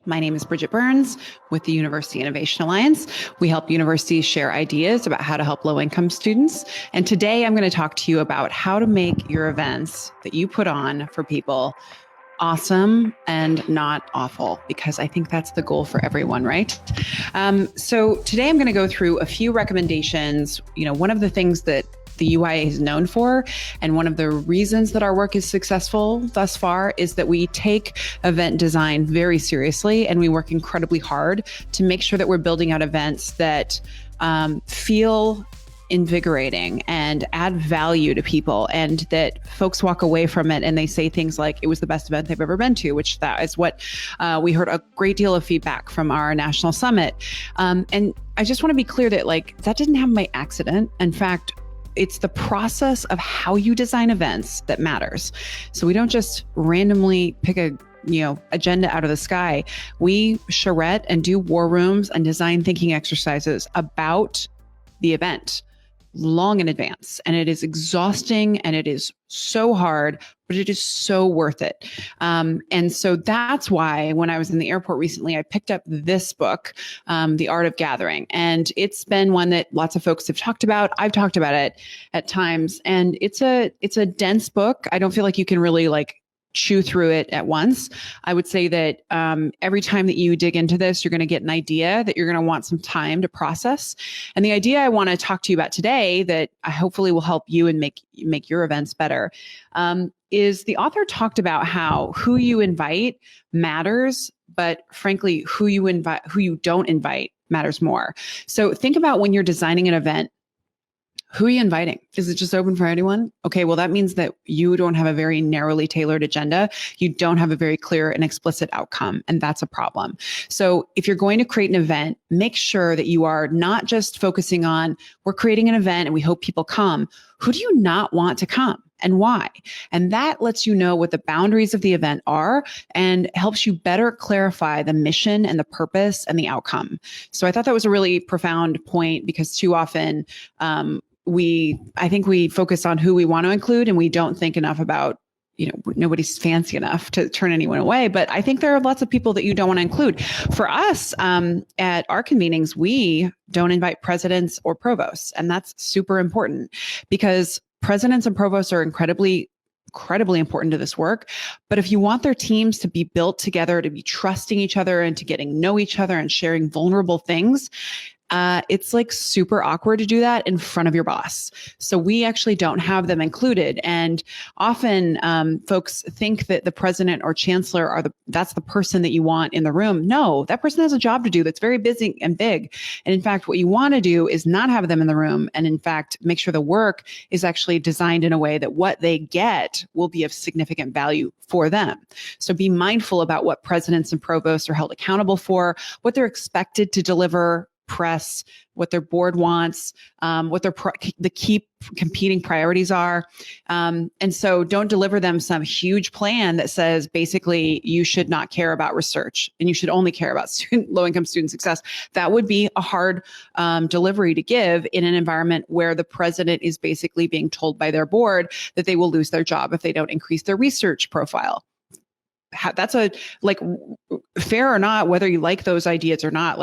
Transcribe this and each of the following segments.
My name is Bridget Burns with the University Innovation Alliance. We help universities share ideas about how to help low-income students. And today I'm going to talk to you about how to make your events that you put on for people awesome and not awful, because I think that's the goal for everyone, right? So today I'm going to go through a few recommendations. One of the things that the UIA is known for, and one of the reasons that our work is successful thus far, is that we take event design very seriously, and we work incredibly hard to make sure that we're building out events that feel invigorating and add value to people, and that folks walk away from it and they say things like it was the best event they've ever been to, which that is what we heard a great deal of feedback from our national summit. And I just want to be clear that that didn't happen by accident. In fact, it's the process of how you design events that matters. So we don't just randomly pick a agenda out of the sky. We charrette and do war rooms and design thinking exercises about the event long in advance. And it is exhausting and it is so hard, but it is so worth it. And so that's why when I was in the airport recently, I picked up this book, The Art of Gathering. And it's been one that lots of folks have talked about. I've talked about it at times. And it's a dense book. I don't feel like you can really chew through it at once. I would say that every time that you dig into this, you're going to get an idea that you're going to want some time to process. And the idea I want to talk to you about today that I hopefully will help you and make your events better is the author talked about how who you invite matters, but frankly, who you don't invite matters more. So think about when you're designing an event. Who are you inviting? Is it just open for anyone? Okay, well, that means that you don't have a very narrowly tailored agenda. You don't have a very clear and explicit outcome, and that's a problem. So if you're going to create an event, make sure that you are not just focusing on, we're creating an event and we hope people come. Who do you not want to come and why? And that lets you know what the boundaries of the event are and helps you better clarify the mission and the purpose and the outcome. So I thought that was a really profound point, because too often, I think we focus on who we want to include and we don't think enough about, nobody's fancy enough to turn anyone away. But I think there are lots of people that you don't want to include. For us, at our convenings, we don't invite presidents or provosts. And that's super important, because presidents and provosts are incredibly important to this work. But if you want their teams to be built together, to be trusting each other and to getting to know each other and sharing vulnerable things, it's super awkward to do that in front of your boss. So we actually don't have them included. And often folks think that the president or chancellor that's the person that you want in the room. No, that person has a job to do that's very busy and big. And in fact, what you want to do is not have them in the room. And in fact, make sure the work is actually designed in a way that what they get will be of significant value for them. So be mindful about what presidents and provosts are held accountable for, what they're expected to deliver, press, what their board wants, what the key competing priorities are. And so don't deliver them some huge plan that says basically you should not care about research and you should only care about low-income student success. That would be a hard delivery to give in an environment where the president is basically being told by their board that they will lose their job if they don't increase their research profile. That's fair or not, whether you like those ideas or not,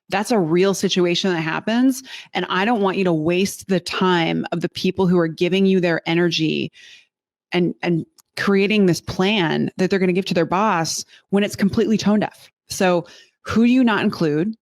that's a real situation that happens. And I don't want you to waste the time of the people who are giving you their energy and creating this plan that they're going to give to their boss when it's completely tone deaf. So who do you not include?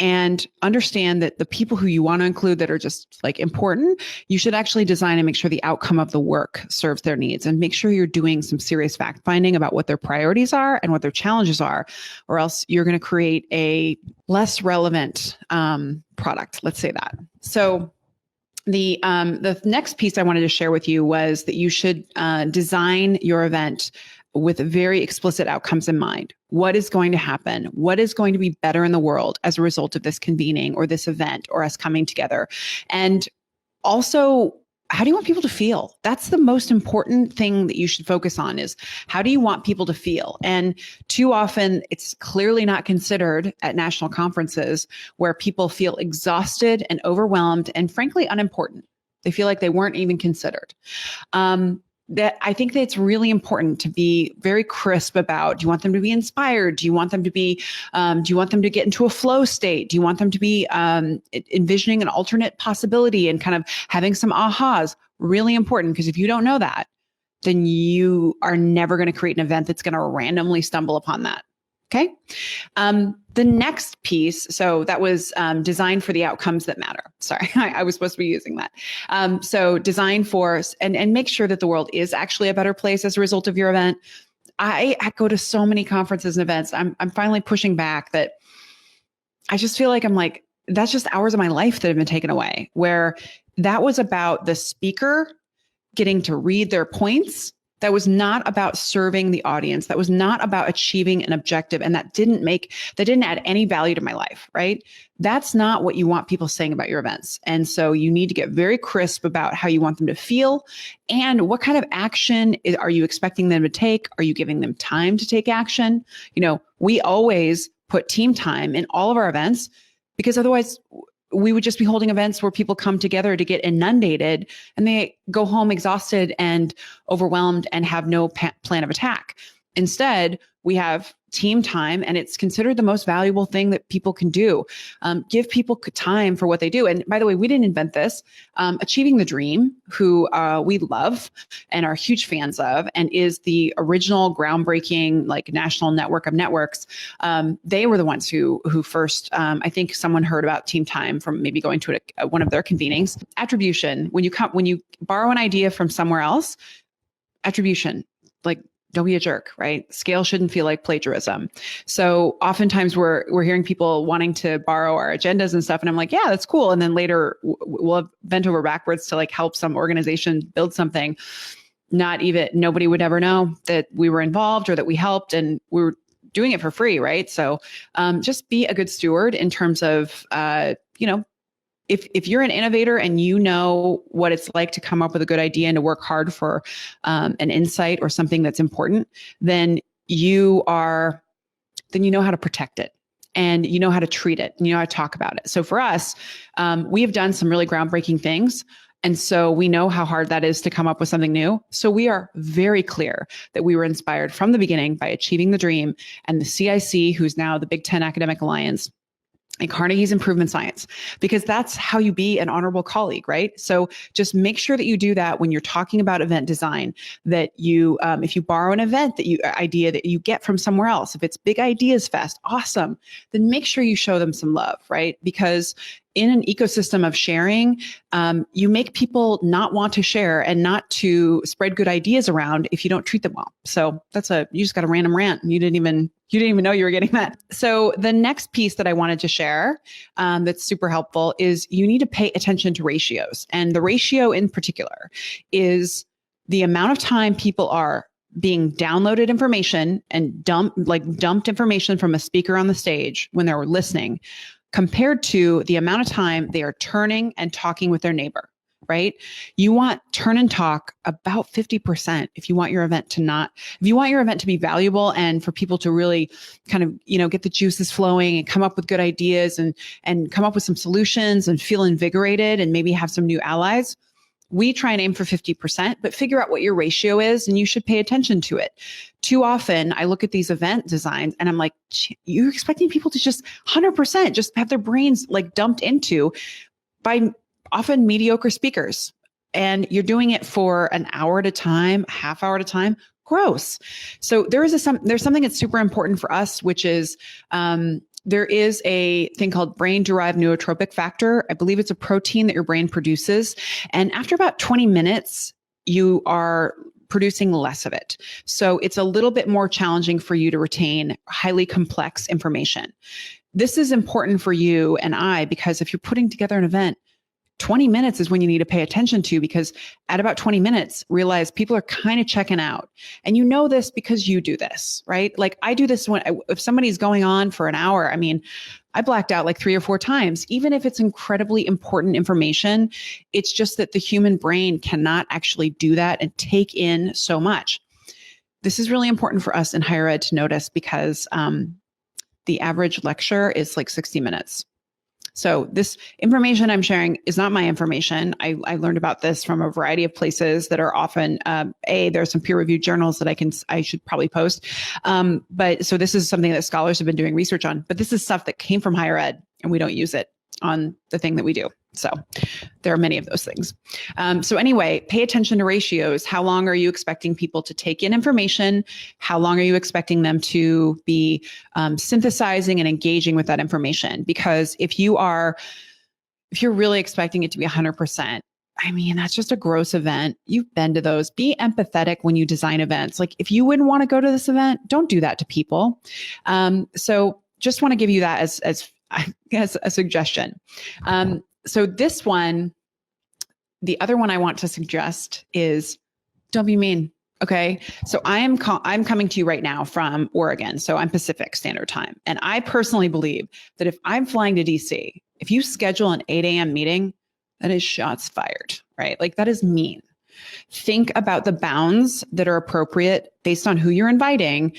And understand that the people who you want to include that are just important, you should actually design and make sure the outcome of the work serves their needs, and make sure you're doing some serious fact finding about what their priorities are and what their challenges are, or else you're going to create a less relevant product. Let's say that. So the next piece I wanted to share with you was that you should design your event with very explicit outcomes in mind. What is going to happen? What is going to be better in the world as a result of this convening or this event or us coming together? And also, how do you want people to feel? That's the most important thing that you should focus on, is how do you want people to feel? And too often it's clearly not considered at national conferences, where people feel exhausted and overwhelmed and frankly unimportant. They feel like they weren't even considered. that I think that it's really important to be very crisp about, do you want them to be inspired? Do you want them to be, do you want them to get into a flow state? Do you want them to be envisioning an alternate possibility and kind of having some ahas? Really important, because if you don't know that, then you are never going to create an event that's going to randomly stumble upon that. Okay. The next piece, so that was design for the outcomes that matter. Sorry, I was supposed to be using that. So design for, and make sure that the world is actually a better place as a result of your event. I go to so many conferences and events. I'm finally pushing back that I just feel like that's just hours of my life that have been taken away, where that was about the speaker getting to read their points. That was not about serving the audience. That was not about achieving an objective. And that didn't add any value to my life, right? That's not what you want people saying about your events. And so you need to get very crisp about how you want them to feel and what kind of action are you expecting them to take? Are you giving them time to take action? We always put team time in all of our events, because otherwise we would just be holding events where people come together to get inundated and they go home exhausted and overwhelmed and have no plan of attack. Instead, we have team time, and it's considered the most valuable thing that people can do. Give people time for what they do. And by the way, we didn't invent this. Achieving the Dream, who we love and are huge fans of, and is the original groundbreaking national network of networks. They were the ones who first, I think someone heard about team time from maybe going to one of their convenings. Attribution, when you borrow an idea from somewhere else, attribution, don't be a jerk, right? Scale shouldn't feel like plagiarism. So oftentimes we're hearing people wanting to borrow our agendas and stuff. And I'm like, yeah, that's cool. And then later we'll have bent over backwards to help some organization build something. Nobody would ever know that we were involved or that we helped, and we were doing it for free, right? So just be a good steward in terms of, if you're an innovator and you know what it's like to come up with a good idea and to work hard for an insight or something that's important, then you know how to protect it, and you know how to treat it, and you know how to talk about it. So for us, we have done some really groundbreaking things. And so we know how hard that is to come up with something new. So we are very clear that we were inspired from the beginning by Achieving the Dream and the CIC, who's now the Big Ten Academic Alliance, and Carnegie's Improvement Science, because that's how you be an honorable colleague, right? So just make sure that you do that when you're talking about event design, that you, if you borrow an event idea that you get from somewhere else, if it's Big Ideas Fest, awesome, then make sure you show them some love, right? Because in an ecosystem of sharing, you make people not want to share and not to spread good ideas around if you don't treat them well. So you just got a random rant, and you didn't even know you were getting that. So the next piece that I wanted to share that's super helpful is you need to pay attention to ratios. And the ratio in particular is the amount of time people are being downloaded information and dumped information from a speaker on the stage when they're listening, compared to the amount of time they are turning and talking with their neighbor, right? You want turn and talk about 50% if you want your event to be valuable and for people to really kind of, get the juices flowing and come up with good ideas and come up with some solutions and feel invigorated and maybe have some new allies. We try and aim for 50%, but figure out what your ratio is, and you should pay attention to it. Too often, I look at these event designs and I'm like, you're expecting people to just 100% just have their brains dumped into by often mediocre speakers. And you're doing it for an hour at a time, half hour at a time. Gross. So there's something that's super important for us, which is, there is a thing called brain-derived neurotrophic factor. I believe it's a protein that your brain produces. And after about 20 minutes, you are producing less of it. So it's a little bit more challenging for you to retain highly complex information. This is important for you and I, because if you're putting together an event, 20 minutes is when you need to pay attention to, because at about 20 minutes, realize people are kind of checking out. And you know this because you do this, right? I do this if somebody's going on for an hour, I blacked out 3 or 4 times, even if it's incredibly important information. It's just that the human brain cannot actually do that and take in so much. This is really important for us in higher ed to notice, because the average lecture is 60 minutes. So this information I'm sharing is not my information. I learned about this from a variety of places that are often, there's some peer-reviewed journals that I should probably post. But so this is something that scholars have been doing research on, but this is stuff that came from higher ed and we don't use it on the thing that we do. So there are many of those things. So anyway, pay attention to ratios. How long are you expecting people to take in information? How long are you expecting them to be synthesizing and engaging with that information? Because if you're really expecting it to be 100%, I mean, that's just a gross event. You've been to those. Be empathetic when you design events. Like if you wouldn't want to go to this event, don't do that to people. So just want to give you that as I guess a suggestion. So this one, the other one I want to suggest is don't be mean. Okay. So I'm coming to you right now from Oregon. So I'm Pacific Standard Time. And I personally believe that if I'm flying to DC, if you schedule an 8 a.m. meeting, that is shots fired, right? Like that is mean. Think about the bounds that are appropriate based on who you're inviting.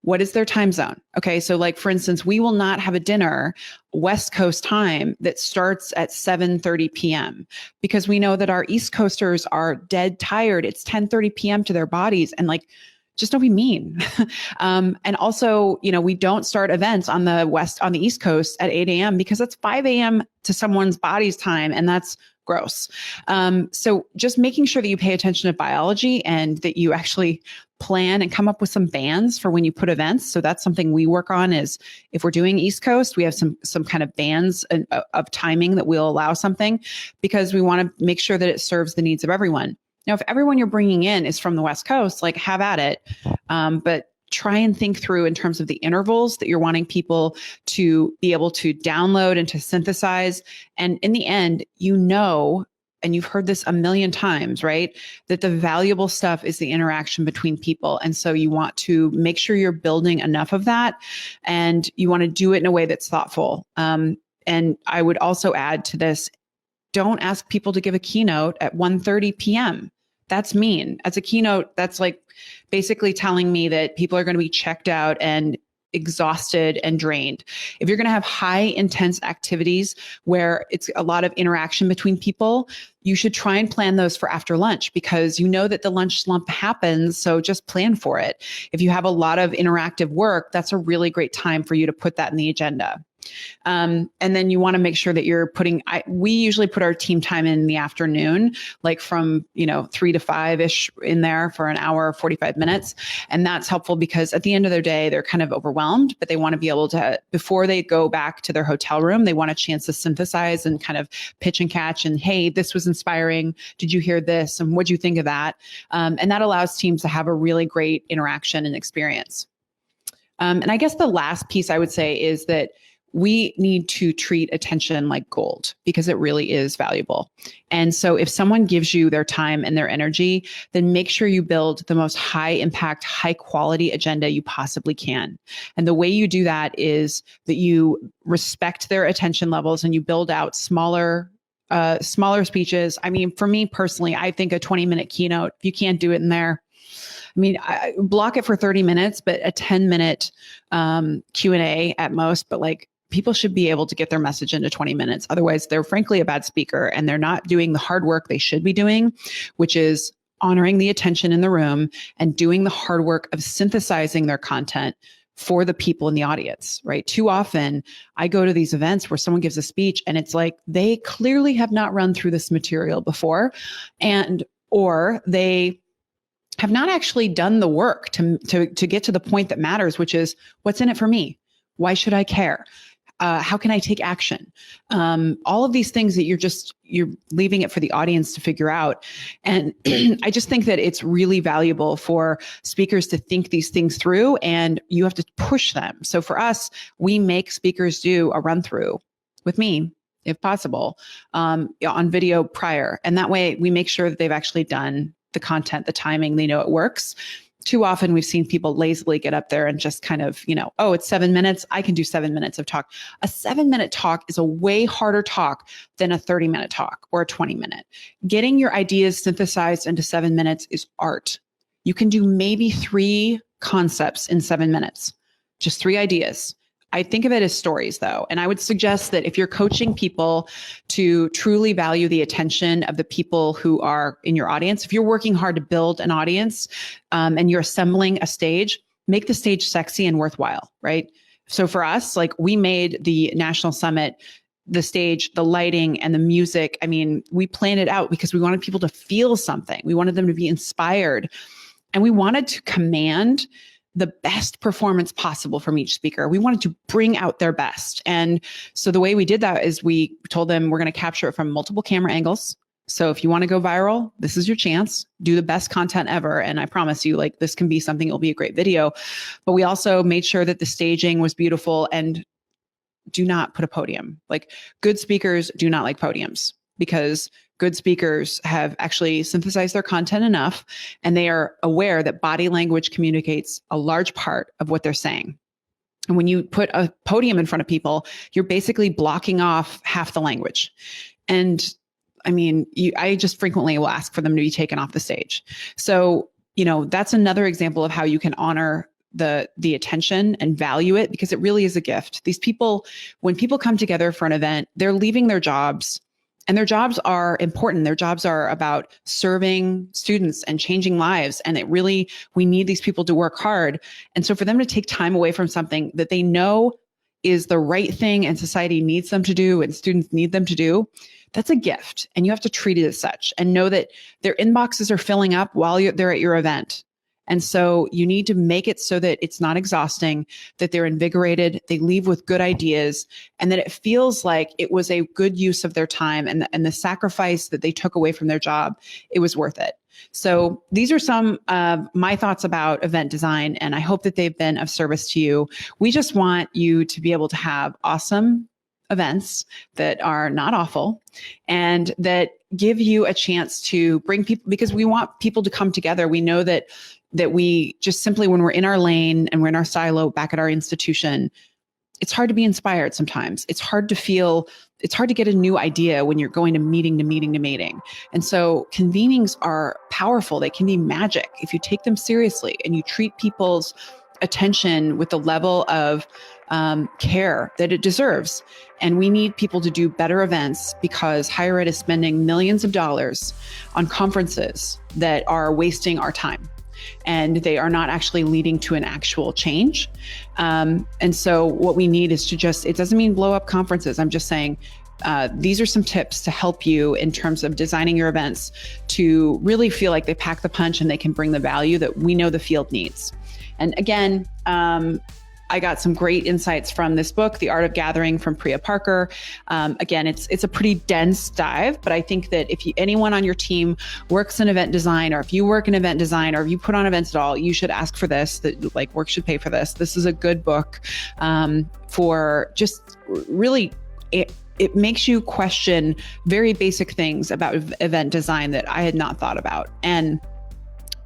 What is their time zone? Okay. So like, for instance, we will not have a dinner West Coast time that starts at 7:30 p.m. because we know that our East Coasters are dead tired. It's 10:30 p.m. to their bodies. And like, just don't be mean. And also, we don't start events on the East Coast at 8 a.m. because it's 5 a.m. to someone's body's time. And that's gross. So just making sure that you pay attention to biology and that you actually plan and come up with some bands for when you put events. So that's something we work on is if we're doing East Coast, we have some kind of bands of timing that will allow something because we want to make sure that it serves the needs of everyone. Now, if everyone you're bringing in is from the West Coast, like have at it. But try and think through in terms of the intervals that you're wanting people to be able to download and to synthesize. And in the end, and you've heard this a million times, right? That the valuable stuff is the interaction between people. And so you want to make sure you're building enough of that and you want to do it in a way that's thoughtful. And I would also add to this, don't ask people to give a keynote at 1:30 p.m. That's mean. As a keynote, that's like basically telling me that people are going to be checked out and exhausted and drained. If you're going to have high intense activities where it's a lot of interaction between people, you should try and plan those for after lunch because you know that the lunch slump happens. So just plan for it. If you have a lot of interactive work, that's a really great time for you to put that in the agenda. And then you want to make sure that you're we usually put our team time in the afternoon, like from, 3 to 5-ish in there for an hour, 45 minutes. And that's helpful because at the end of their day, they're kind of overwhelmed, but they want to be able to, before they go back to their hotel room, they want a chance to synthesize and kind of pitch and catch and, hey, this was inspiring. Did you hear this? And what'd you think of that? And that allows teams to have a really great interaction and experience. And I guess the last piece I would say is that we need to treat attention like gold because it really is valuable. And so if someone gives you their time and their energy, then make sure you build the most high impact, high quality agenda you possibly can. And the way you do that is that you respect their attention levels and you build out smaller speeches. I mean, for me personally, I think a 20-minute keynote, if you can't do it in there, I block it for 30 minutes, but a 10-minute Q&A at most, but like, people should be able to get their message into 20 minutes. Otherwise, they're frankly a bad speaker and they're not doing the hard work they should be doing, which is honoring the attention in the room and doing the hard work of synthesizing their content for the people in the audience, right? Too often I go to these events where someone gives a speech and it's like, they clearly have not run through this material before or they have not actually done the work to get to the point that matters, which is what's in it for me? Why should I care? How can I take action? All of these things that you're leaving it for the audience to figure out. And I just think that it's really valuable for speakers to think these things through and you have to push them. So for us, we make speakers do a run through with me, if possible, on video prior. And that way we make sure that they've actually done the content, the timing, they know it works. Too often we've seen people lazily get up there and just kind of, oh, it's 7 minutes. I can do 7 minutes of talk. A 7-minute talk is a way harder talk than a 30-minute talk or a 20-minute. Getting your ideas synthesized into 7 minutes is art. You can do maybe 3 concepts in 7 minutes, just 3 ideas. I think of it as stories though. And I would suggest that if you're coaching people to truly value the attention of the people who are in your audience, if you're working hard to build an audience and you're assembling a stage, make the stage sexy and worthwhile, right? So for us, like we made the National Summit, the stage, the lighting and the music. I mean, we planned it out because we wanted people to feel something. We wanted them to be inspired and we wanted to command the best performance possible from each speaker. We wanted to bring out their best. And so the way we did that is we told them we're going to capture it from multiple camera angles. So if you want to go viral, this is your chance. Do the best content ever. And I promise you, like, this can be something, it'll be a great video. But we also made sure that the staging was beautiful and do not put a podium. Like, good speakers do not like podiums because good speakers have actually synthesized their content enough and they are aware that body language communicates a large part of what they're saying. And when you put a podium in front of people, you're basically blocking off half the language. And I mean, I just frequently will ask for them to be taken off the stage. So, that's another example of how you can honor the attention and value it because it really is a gift. These people, when people come together for an event, they're leaving their jobs. And their jobs are important. Their jobs are about serving students and changing lives. And we need these people to work hard. And so for them to take time away from something that they know is the right thing and society needs them to do and students need them to do, that's a gift. And you have to treat it as such and know that their inboxes are filling up while they're at your event. And so you need to make it so that it's not exhausting, that they're invigorated, they leave with good ideas, and that it feels like it was a good use of their time and the sacrifice that they took away from their job, it was worth it. So these are some of my thoughts about event design, and I hope that they've been of service to you. We just want you to be able to have awesome events that are not awful and that give you a chance to bring people, because we want people to come together. We know that we just simply, when we're in our lane and we're in our silo back at our institution, it's hard to be inspired sometimes. It's hard to get a new idea when you're going to meeting to meeting to meeting. And so convenings are powerful. They can be magic if you take them seriously and you treat people's attention with the level of care that it deserves. And we need people to do better events because higher ed is spending millions of dollars on conferences that are wasting our time. And they are not actually leading to an actual change. And so what we need is it doesn't mean blow up conferences. I'm just saying, these are some tips to help you in terms of designing your events to really feel like they pack the punch and they can bring the value that we know the field needs. And again, I got some great insights from this book, The Art of Gathering from Priya Parker. Again, it's a pretty dense dive, but I think that if anyone on your team works in event design, or if you work in event design, or if you put on events at all, you should ask for this, that like work should pay for this. This is a good book for just really, it makes you question very basic things about event design that I had not thought about. And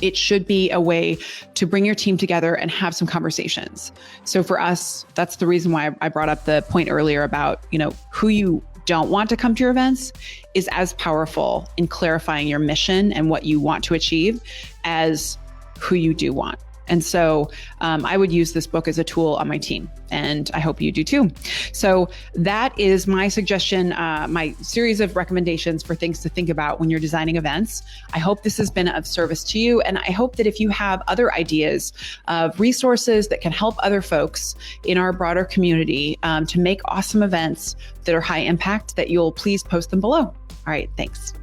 it should be a way to bring your team together and have some conversations. So for us, that's the reason why I brought up the point earlier about, who you don't want to come to your events is as powerful in clarifying your mission and what you want to achieve as who you do want. And so I would use this book as a tool on my team, and I hope you do too. So that is my suggestion, my series of recommendations for things to think about when you're designing events. I hope this has been of service to you. And I hope that if you have other ideas of resources that can help other folks in our broader community to make awesome events that are high impact, that you'll please post them below. All right, thanks.